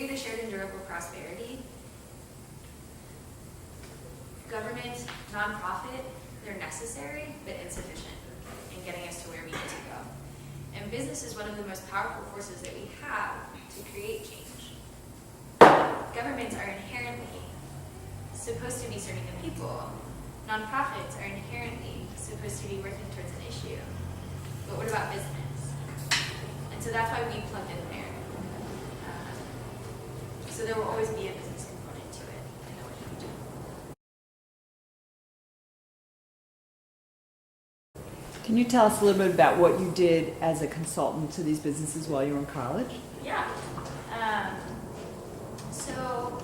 create a shared and durable prosperity, government, nonprofit, they're necessary but insufficient in getting us to where we need to go. And business is one of the most powerful forces that we have to create change. Governments are inherently supposed to be serving the people. Nonprofits are inherently supposed to be working towards an issue. But what about business? And so that's why we plugged in there. So there will always be a business component to it in the work that we do. Can you tell us a little bit about what you did as a consultant to these businesses while you were in college? Yeah. So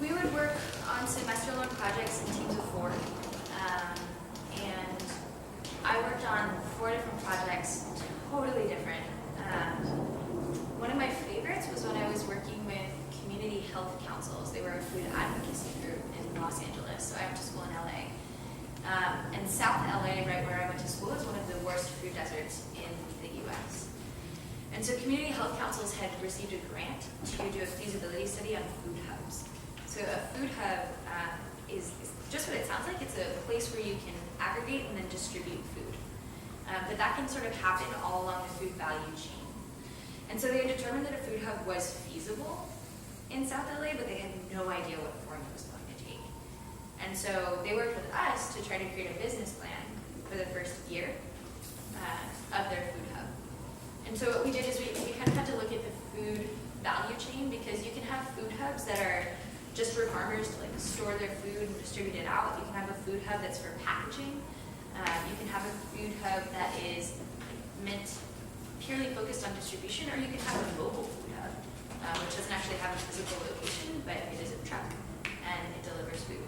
we would work on semester-long projects in teams of 4. And I worked on 4 different projects, totally different. One of my favorites was when I was working with community health councils. They were a food advocacy group in Los Angeles, so I went to school in LA. And South LA, right where I went to school, is one of the worst food deserts in the US. And so community health councils had received a grant to do a feasibility study on food hubs. So a food hub is just what it sounds like. It's a place where you can aggregate and then distribute food. But that can sort of happen all along the food value chain. And so they had determined that a food hub was feasible in South LA, but they had no idea what form it was going to take. And so they worked with us to try to create a business plan for the first year of their food hub. And so what we did is we kind of had to look at the food value chain, because you can have food hubs that are just for farmers to like store their food and distribute it out. You can have a food hub that's for packaging. You can have a food hub that is meant purely focused on distribution, or you can have a mobile food hub, which doesn't actually have a physical location, but it is a truck and it delivers food.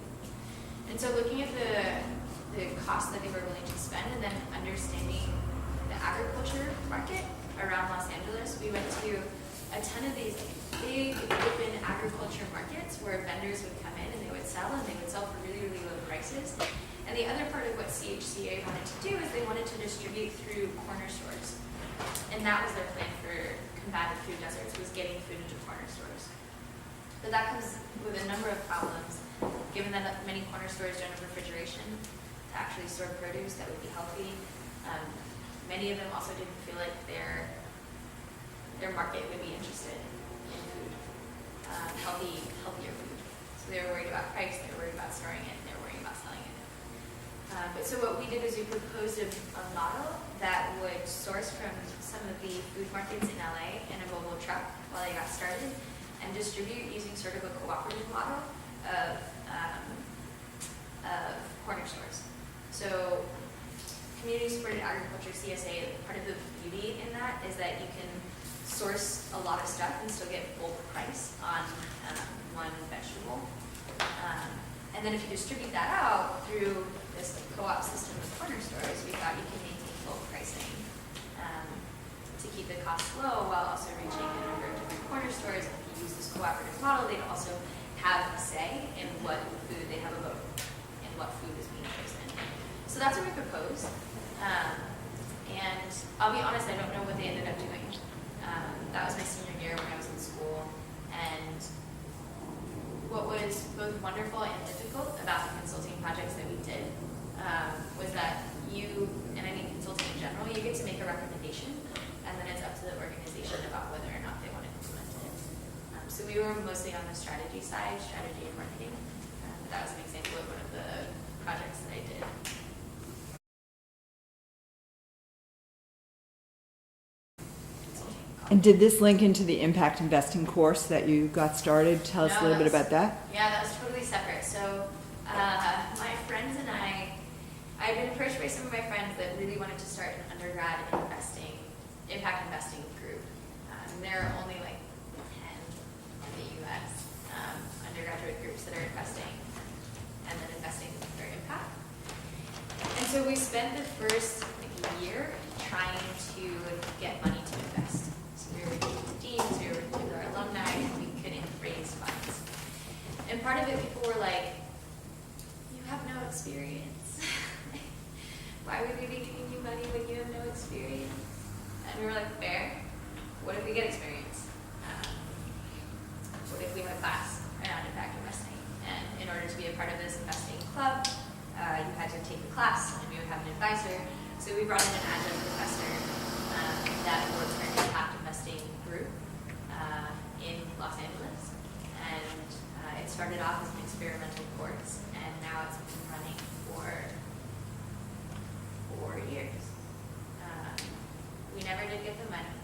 And so looking at the cost that they were willing to spend, and then understanding the agriculture market around Los Angeles, we went to a ton of these big open agriculture markets where vendors would come in and they would sell, and they would sell for really, really low prices. And the other part of what CHCA wanted to do is they wanted to distribute through corner stores. And that was their plan for combating food deserts, was getting food into corner stores. But that comes with a number of problems, given that many corner stores don't have refrigeration to actually store produce that would be healthy. Many of them also didn't feel like their market would be interested in food, healthier food. So they were worried about price, they were worried about storing it, and they were worried about selling it. But so what we did is we proposed a model that would source from some of the food markets in LA in a mobile truck while they got started, and distribute using sort of a cooperative model of corner stores. So community-supported agriculture, CSA, part of the beauty in that is that you can source a lot of stuff and still get bulk price on one vegetable. And then if you distribute that out through this co-op system of corner stores, we thought you can maintain bulk pricing to keep the costs low while also reaching a number of different corner stores. If you use this cooperative model, they'd also have a say in what food, they have a vote in what food is being placed in. So that's what we proposed. And I'll be honest, I don't know what they ended up doing. That was my senior year when I was in school. And what was both wonderful and difficult about the consulting projects that we did was that you, and I mean consulting in general, you get to make a recommendation, and then it's up to the organization about whether or not they want to implement it. So we were mostly on the strategy side, strategy and marketing. That was an example of one of the projects that I did. And did this link into the impact investing course that you got started? Tell us a little bit about that. Yeah, that was totally separate. So my friends and I had been approached by some of my friends that really wanted to start an undergrad impact investing group. And there are only like 10 in the US undergraduate groups that are investing and then investing for impact. And so we spent the first year trying to get money to invest. We were working with deans, we were working with our alumni, and we couldn't raise funds. And part of it, people were like, you have no experience. Why would we be giving you money when you have no experience? And we were like, fair. What if we get experience? we had a class around impact investing. And in order to be a part of this investing club, you had to take the class, and we would have an advisor. So we brought in an adjunct professor that works for an impact investing group in Los Angeles. And it started off as an experimental course, and now it's been running for 4 years. We never did get the money,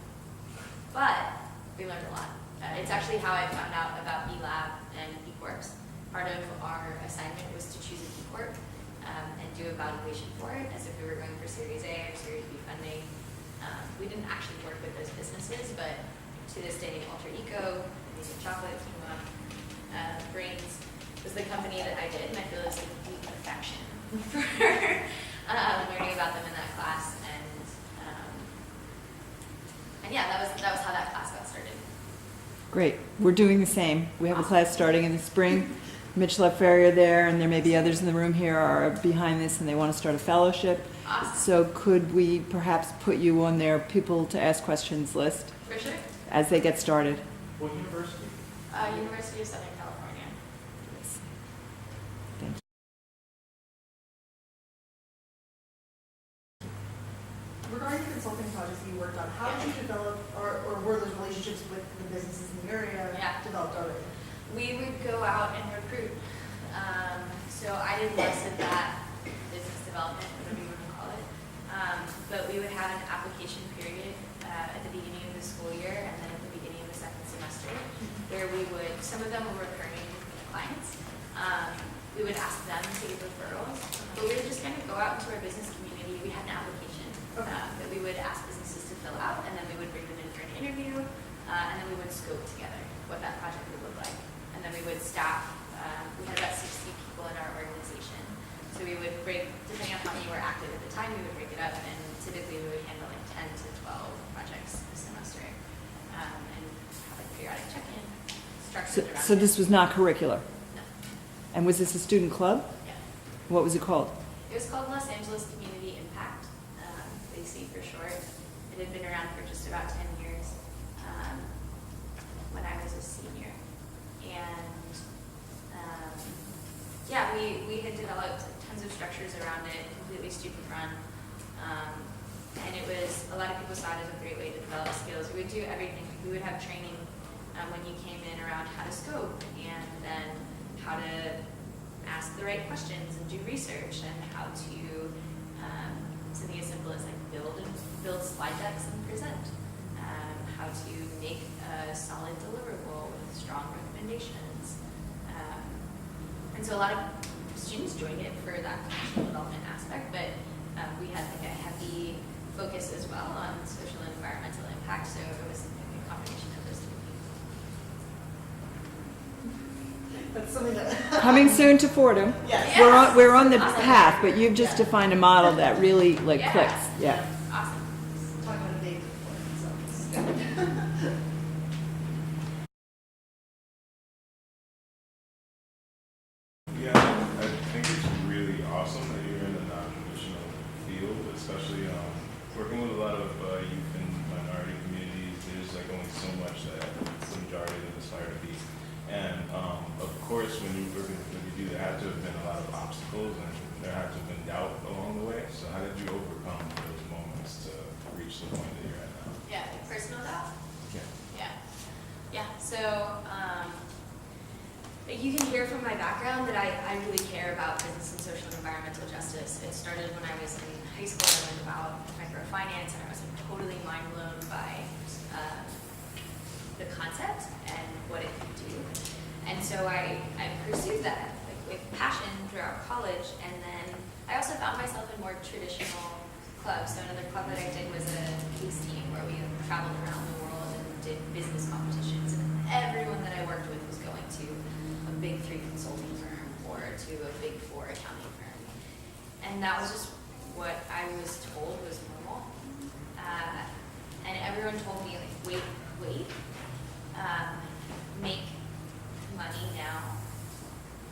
but we learned a lot. It's actually how I found out about E-Lab and E-Corps. Part of our assignment was to choose a B Corp and do evaluation for it as if we were going for Series A or Series B funding. We didn't actually work with those businesses, but to this day, Alter Eco, Amazing Chocolate, Brains was the company that I did, and I feel it's a deep affection for learning about them in that class. And yeah, that was how that class got started. Great. We're doing the same. We have a class starting in the spring. Mitch Lefferrier there, and there may be others in the room here are behind this, and they want to start a fellowship. Awesome. So could we perhaps put you on their people to ask questions list For sure. as they get started? What university? University of Southern California. Thank you. Regarding the consulting projects you worked on, how did you develop, or were those relationships with the businesses in the area developed already? We would go out and recruit. So I did less of that business development, whatever you want to call it. But we would have an application period at the beginning of the school year and then at the beginning of the second semester, where we would, some of them were recurring clients. We would ask them to give referrals, but we would just kind of go out into our business community. We had an application that we would ask businesses to fill out, and then we would bring them in for an interview, and then we would scope together what that project would look like. And then we would staff, we had about 60 people in our organization. So we would break, depending on how many were active at the time, we would break it up, and typically we would handle like 10 to 12 projects a semester, and have like periodic check-in, structured around So this it. was not curricular? No. And was this a student club? Yeah. What was it called? It was called Los Angeles Community Impact, AC for short. It had been around for just about 10 years when I was a senior. And yeah, we had developed tons of structures around it, completely student run. And it was, a lot of people saw it as a great way to develop skills. We would do everything. We would have training when you came in around how to scope, and then how to ask the right questions and do research, and how to, something as simple as like build slide decks and present. How to make a solid deliverable with strong recommendations. And so a lot of students joined it for that professional development aspect, but we had like a heavy focus as well on social and environmental impact, so it was a combination of those two things. That's something that. Coming soon to Fordham. Yes. We're on the Awesome. path, but you've just Yeah. defined a model that really like Yeah. clicks. Yeah. Awesome. Talking about a date before, so this is good. Yeah, I think it's really awesome that you're in a non-traditional field, especially working with a lot of youth and minority communities. There's like only so much that the majority of them aspire to be. And of course, when you do, there had to have been a lot of obstacles, and there had to have been doubt along the way. So how did you overcome those moments to reach the point that you're at now? Yeah, like personal doubt. Yeah. Yeah. So you can hear from my background that I really care about business and social and environmental justice. It started when I was in high school. I learned about microfinance, and I was like, totally mind blown by the concept and what it could do. And so I pursued that like with passion throughout college, and then I also found myself in more traditional clubs. So another club that I did was a case team where we traveled around the world and did business competitions, and everyone that I worked with was going to a big 3 consulting firm or to a big 4 accounting firm. And that was just what I was told was normal. And everyone told me, like, wait, make money now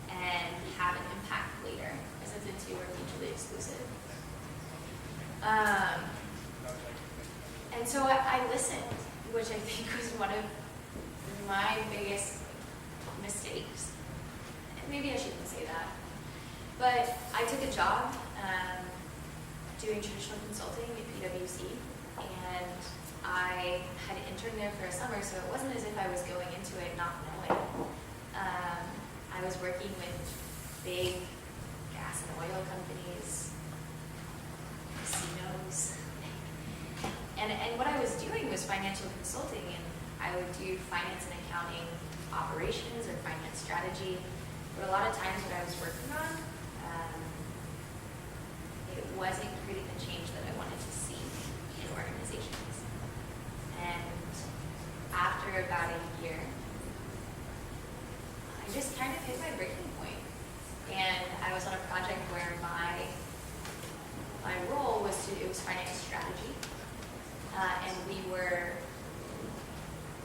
and have an impact later, as if the two are mutually exclusive. And so I listened, which I think was one of my biggest mistakes. Maybe I shouldn't say that. But I took a job doing traditional consulting at PwC, and I had interned there for a summer, so it wasn't as if I was going into it not knowing. I was working with big gas and oil companies, casinos, and what I was doing was financial consulting, and I would do finance and accounting operations or finance strategy. But a lot of times what I was working on, it wasn't creating the change that I wanted to see in organizations. And after about a year, I just kind of hit my breaking point. And I was on a project where my role was it was finance strategy. And we were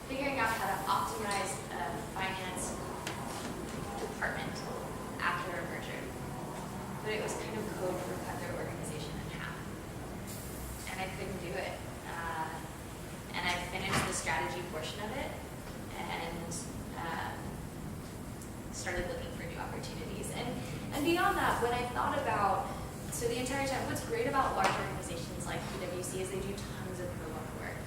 figuring out how to optimize a finance department after a merger. But it was kind of code for cut their organization in half. And I couldn't do it. And I finished the strategy portion of it and started looking for new opportunities. And beyond that, when I thought about, so the entire time, what's great about large organizations like PwC is they do tons of pro bono work.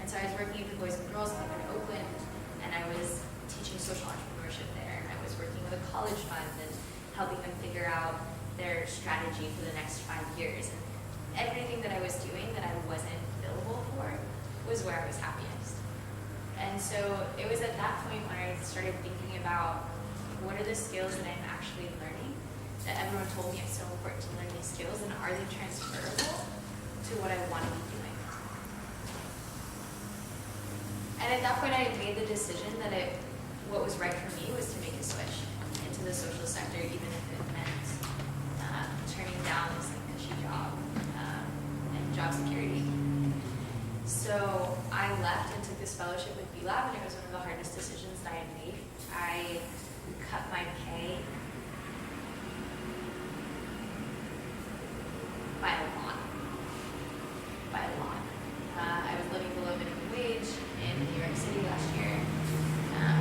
And so I was working at the Boys and Girls Club in Oakland, and I was teaching social entrepreneurship there. I was working with a college fund and helping them figure out their strategy for the next 5 years. And everything that I was doing that I wasn't billable for was where I was happiest. And so it was at that point when I started thinking about what are the skills that I'm actually learning, that everyone told me it's so important to learn these skills, and are they transferable to what I want to be doing? And at that point I had made the decision that what was right for me was to make a switch into the social sector, even if it meant turning down this cushy job and job security. So I left and took this fellowship with B-Lab, and it was one of the hardest decisions that I had made. I cut my pay by a lot. I was living below minimum wage in New York City last year,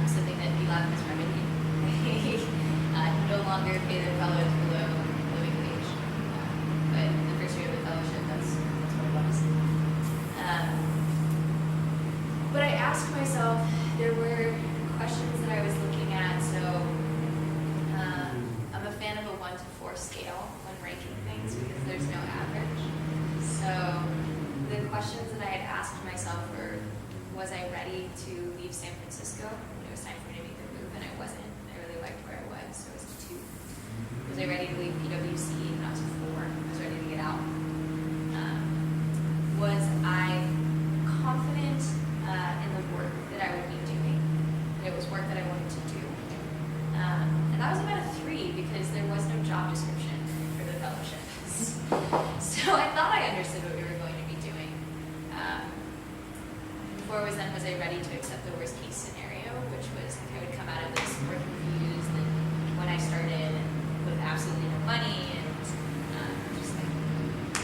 something that B-Lab has remedyed. No longer pay their fellows below living wage. But the first year of the fellowship, that's what it was. But I asked myself, there were questions that I was looking at. So I'm a fan of a 1 to 4 scale when ranking things because there's no average. So the questions that I had asked myself were, was I ready to leave San Francisco when it was time for me to make the move? And I wasn't. I really liked where I was, so it was a 2. Was I ready to leave PwC? And that was a 4. I was ready to get out. Was I confident in the work that I would be doing? That it was work that I wanted to do. And that was about a 3 because there was no job description for the fellowship. So I thought I understood what we were going to be doing. 4 was then, was I ready to accept the worst case scenario, which was I would come out of this more confused than when I started with absolutely no money and just like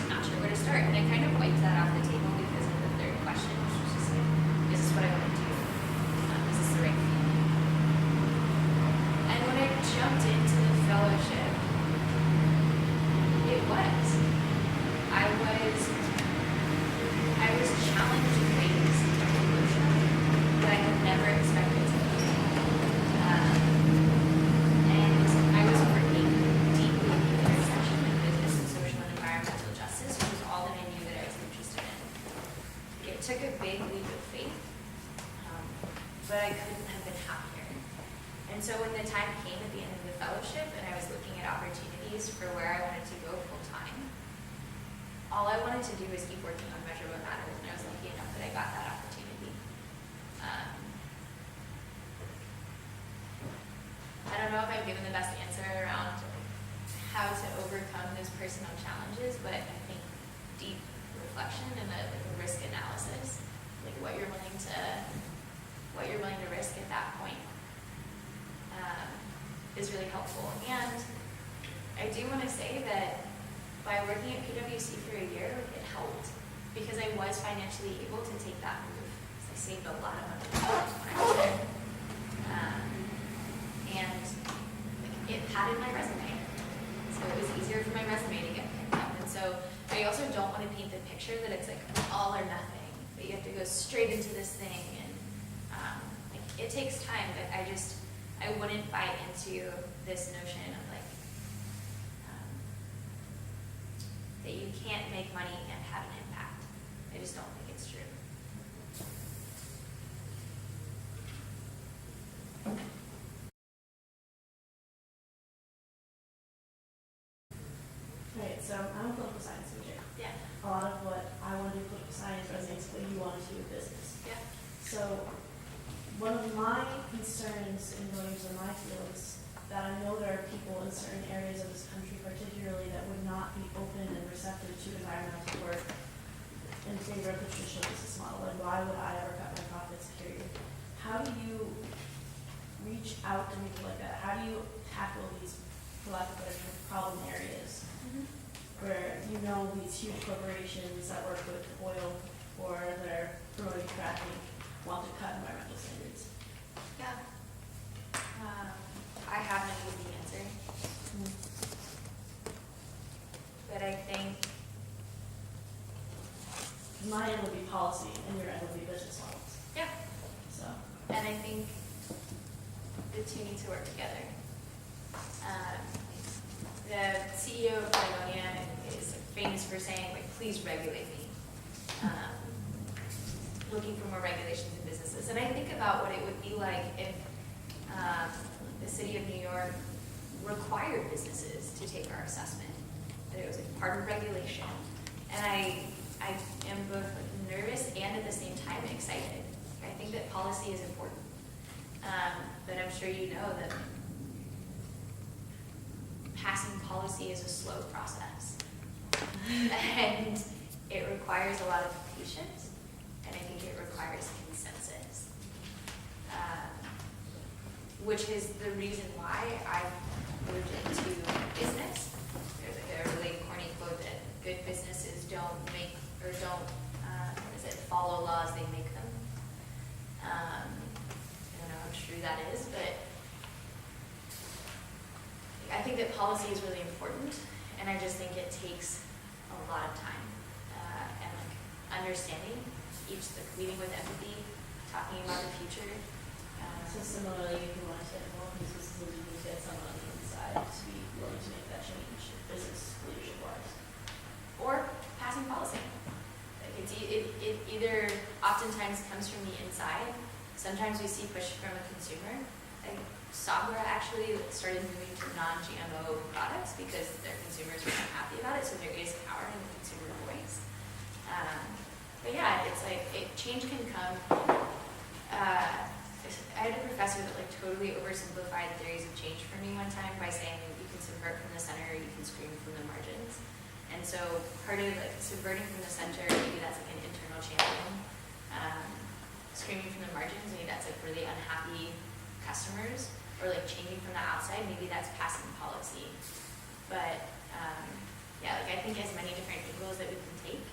not sure where to start. And I kind of wiped that off the table because of the third question, which was just like, is this what I want to do? Is this the right thing? And when I jumped into the fellowship, it was. I was challenged in ways that I had never expected to be. And I was working deeply in the intersection of business and social and environmental justice, which was all that I knew that I was interested in. It took a big leap of faith, but I couldn't have been happier. And so when the time came at the end of the fellowship and I was looking at opportunities for where I wanted to go full time, all I wanted to do was keep working on Measure What Matters, and I was lucky enough that I got that opportunity. I don't know if I've given the best answer around how to overcome those personal challenges, but I think deep reflection and a risk analysis, like what you're willing to risk at that point, is really helpful. And I do want to say that by working at PwC for a year, it helped because I was financially able to take that move. I saved a lot of money when I was there. and it padded my resume. So it was easier for my resume to get picked up. And so I also don't want to paint the picture that it's like all or nothing, that you have to go straight into this thing. And like, it takes time, but I wouldn't buy into this notion of like, that you can't make money and have an impact. I just don't think it's true. Right, so I'm a political science major. Yeah. A lot of what I want to do political science resonates with what you want to do with business. Yeah. So one of my concerns in going into my field is that I know there are people in certain areas of this country particularly that would not be open and receptive to environmental work in favor of the traditional business model. And why would I ever cut my profits, period? How do you reach out to people like that? How do you tackle these, for lack of a better term, problem areas? Where you know these huge corporations that work with oil or that are promoting fracking want to cut environmental standards. Yeah. I have no easy answer. But I think My end would be policy and your end would be business models. yeah. So And I think the two need to work together. The CEO of Patagonia is famous for saying, like, please regulate me. Looking for more regulations in businesses. And I think about what it would be like if the city of New York required businesses to take our assessment, that it was like part of regulation. And I am both like nervous and at the same time excited. I think that policy is important. But I'm sure you know that passing policy is a slow process. And it requires a lot of patience, and I think it requires consensus. Which is the reason why I moved into business. There's like a really corny quote that good businesses don't make, or don't, follow laws, they make them. I don't know how true that is, but I think that policy is really important, and I just think it takes a lot of time and like understanding, leading with empathy, talking about the future. So similarly, if you want to get involved in businesses, you need to get someone on the inside to be willing to make that change, business leadership wise. Or passing policy. Like it either oftentimes comes from the inside. Sometimes we see push from a consumer. Like Sabra actually started moving to non-GMO products because their consumers were unhappy about it. So there is power in the consumer voice. But yeah, it's like change can come. I had a professor that like totally oversimplified theories of change for me one time by saying you can subvert from the center or you can scream from the margins. And so part of like subverting from the center, maybe that's like an internal champion. Screaming from the margins, maybe that's like really unhappy customers, or like changing from the outside, maybe that's passing policy. But yeah, like I think as many different angles that we can take,